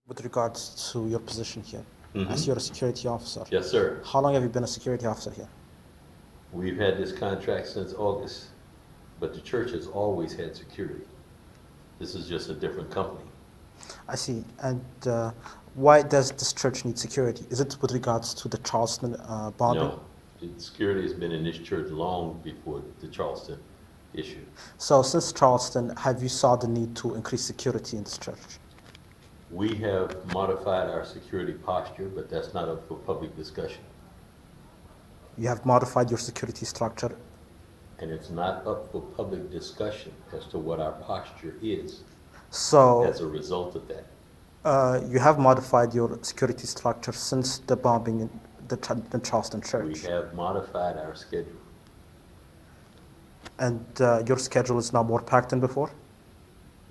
With regards to your position here, as you're a security officer. Yes, sir. How long have you been a security officer here? We've had this contract since August, but the church has always had security. This is just a different company. I see. And why does this church need security? Is it with regards to the Charleston bombing? No, the security has been in this church long before the Charleston issue. So since Charleston, have you saw the need to increase security in this church? We have modified our security posture, but that's not up for public discussion. You have modified your security structure? And it's not up for public discussion as to what our posture is So, as a result of that. You have modified your security structure since the bombing in the Charleston church? We have modified our schedule. And your schedule is now more packed than before?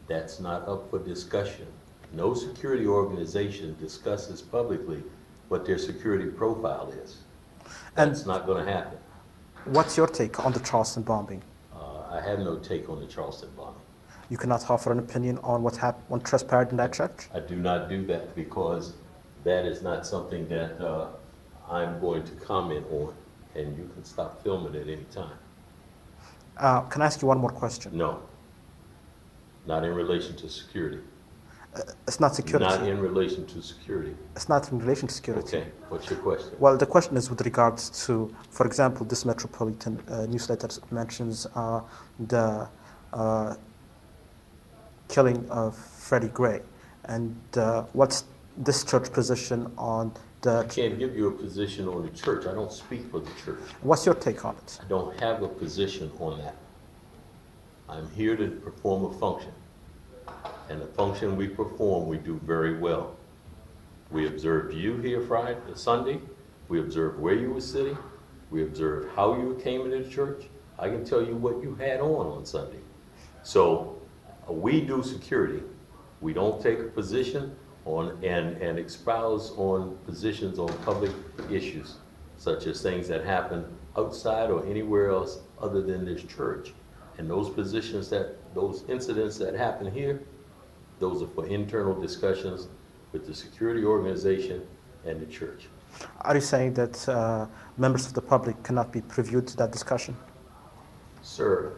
That's not up for discussion. No security organization discusses publicly what their security profile is. That's not going to happen. What's your take on the Charleston bombing? I have no take on the Charleston bombing. You cannot offer an opinion on what happened, what transpired in that church? I do not do that because that is not something that I'm going to comment on, and you can stop filming at any time. Can I ask you one more question? No, not in relation to security. It's not security. Not in relation to security. It's not in relation to security. Okay, what's your question? Well, the question is with regards to, for example, this Metropolitan newsletter mentions the killing of Freddie Gray. And what's this church position on the... I can't give you a position on the church. I don't speak for the church. What's your take on it? I don't have a position on that. I'm here to perform a function. And the function we perform, we do very well. We observed you here Sunday. We observed where you were sitting. We observed how you came into the church. I can tell you what you had on Sunday. So we do security. We don't take a position on and espouse on positions on public issues, such as things that happen outside or anywhere else other than this church. And those positions those incidents that happen here, those are for internal discussions with the security organization and the church. Are you saying that members of the public cannot be previewed to that discussion? Sir,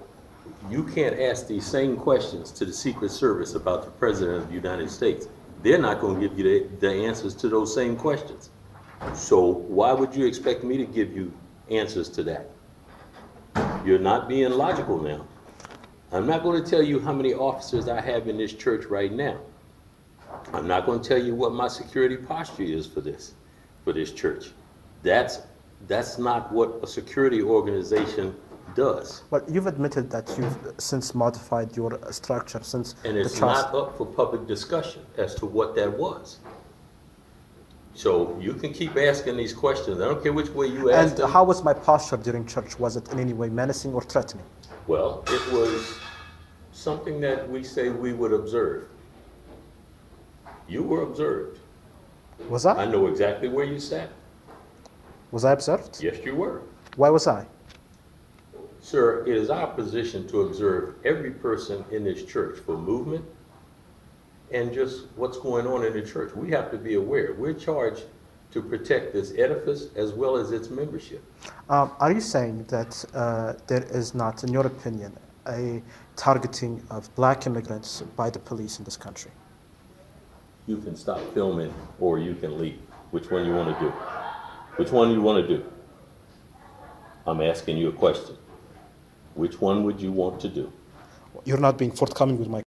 you can't ask these same questions to the Secret Service about the President of the United States. They're not going to give you the answers to those same questions. So why would you expect me to give you answers to that? You're not being logical now. I'm not going to tell you how many officers I have in this church right now. I'm not going to tell you what my security posture is for this church. That's not what a security organization does. Well, you've admitted that you've since modified your structure since and it's not up for public discussion as to what that was. So you can keep asking these questions. I don't care which way you ask them. And how was my posture during church? Was it in any way menacing or threatening? Well, it was something that we say we would observe. You were observed. Was I? I know exactly where you sat. Was I observed? Yes, you were. Why was I? Sir, it is our position to observe every person in this church for movement and just what's going on in the church. We have to be aware. We're charged to protect this edifice as well as its membership. Are you saying that there is not, in your opinion, a targeting of black immigrants by the police in this country? You can stop filming or you can leave. Which one you want to do? Which one you want to do? I'm asking you a question. Which one would you want to do? You're not being forthcoming with my